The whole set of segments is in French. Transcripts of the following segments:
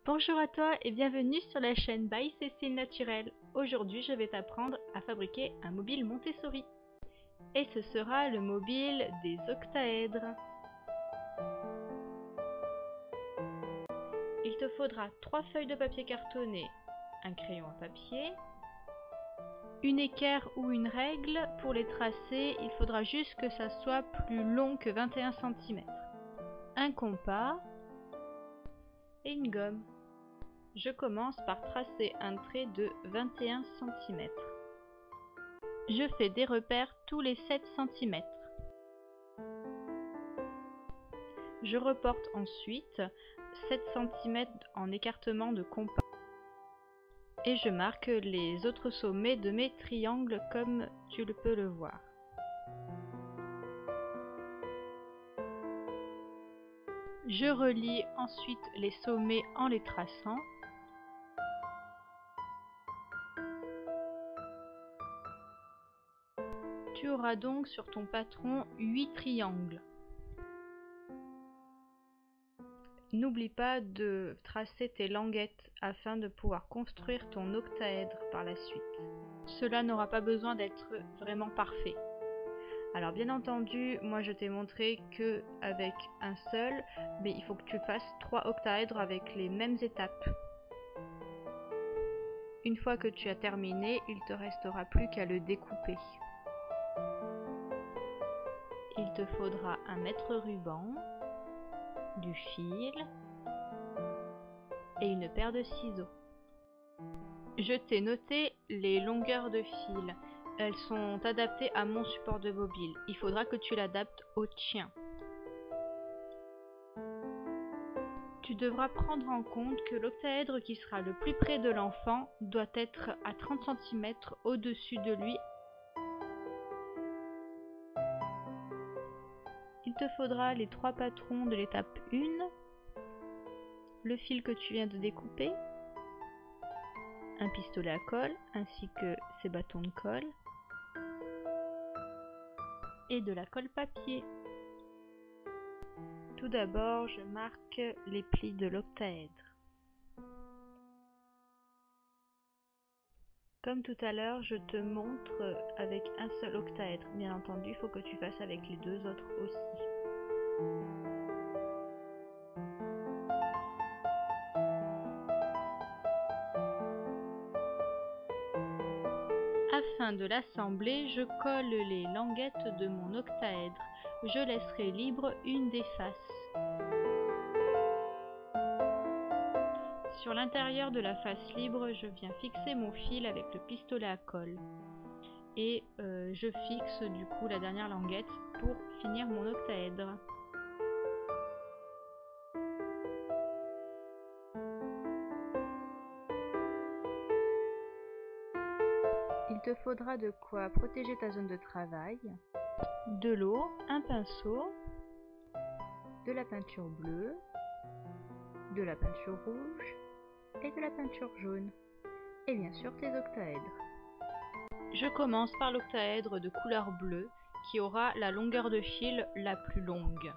Bonjour à toi et bienvenue sur la chaîne by Cécile Naturelle. Aujourd'hui je vais t'apprendre à fabriquer un mobile Montessori. Et ce sera le mobile des octaèdres. Il te faudra 3 feuilles de papier cartonné, un crayon à papier, une équerre ou une règle. Pour les tracer, il faudra juste que ça soit plus long que 21 cm, un compas et une gomme. Je commence par tracer un trait de 21 cm. Je fais des repères tous les 7 cm. Je reporte ensuite 7 cm en écartement de compas. Et je marque les autres sommets de mes triangles comme tu peux le voir. Je relie ensuite les sommets en les traçant. Tu auras donc sur ton patron 8 triangles. N'oublie pas de tracer tes languettes afin de pouvoir construire ton octaèdre par la suite. Cela n'aura pas besoin d'être vraiment parfait. Alors bien entendu, moi je t'ai montré que avec un seul, mais il faut que tu fasses 3 octaèdres avec les mêmes étapes. Une fois que tu as terminé, il te restera plus qu'à le découper. Il te faudra un mètre ruban, du fil et une paire de ciseaux. Je t'ai noté les longueurs de fil. Elles sont adaptées à mon support de mobile. Il faudra que tu l'adaptes au tien. Tu devras prendre en compte que l'octaèdre qui sera le plus près de l'enfant doit être à 30 cm au-dessus de lui. Il te faudra les 3 patrons de l'étape 1, le fil que tu viens de découper, un pistolet à colle ainsi que ses bâtons de colle et de la colle papier. Tout d'abord, je marque les plis de l'octaèdre. Comme tout à l'heure, je te montre avec un seul octaèdre. Bien entendu, il faut que tu fasses avec les 2 autres aussi. Afin de l'assembler, je colle les languettes de mon octaèdre. Je laisserai libre une des faces. Sur l'intérieur de la face libre, je viens fixer mon fil avec le pistolet à colle. Et je fixe du coup la dernière languette pour finir mon octaèdre. Il te faudra de quoi protéger ta zone de travail, de l'eau, un pinceau, de la peinture bleue, de la peinture rouge et de la peinture jaune. Et bien sûr tes octaèdres. Je commence par l'octaèdre de couleur bleue qui aura la longueur de fil la plus longue.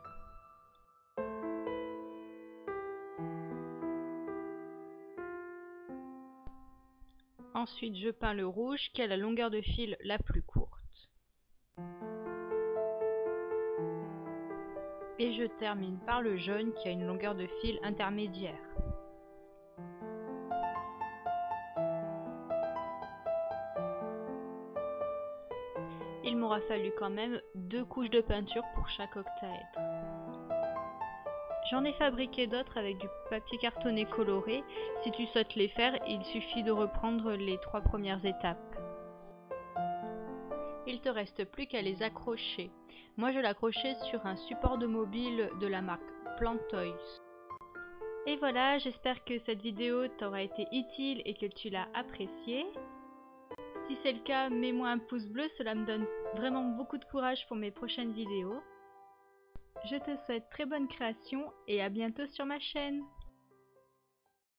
Ensuite, je peins le rouge qui a la longueur de fil la plus courte. Et je termine par le jaune qui a une longueur de fil intermédiaire. Il m'aura fallu quand même 2 couches de peinture pour chaque octaèdre. J'en ai fabriqué d'autres avec du papier cartonné coloré. Si tu souhaites les faire, il suffit de reprendre les 3 premières étapes. Il te reste plus qu'à les accrocher. Moi je l'accrochais sur un support de mobile de la marque Plantoys. Et voilà, j'espère que cette vidéo t'aura été utile et que tu l'as appréciée. Si c'est le cas, mets-moi un pouce bleu, cela me donne vraiment beaucoup de courage pour mes prochaines vidéos. Je te souhaite très bonne création et à bientôt sur ma chaîne.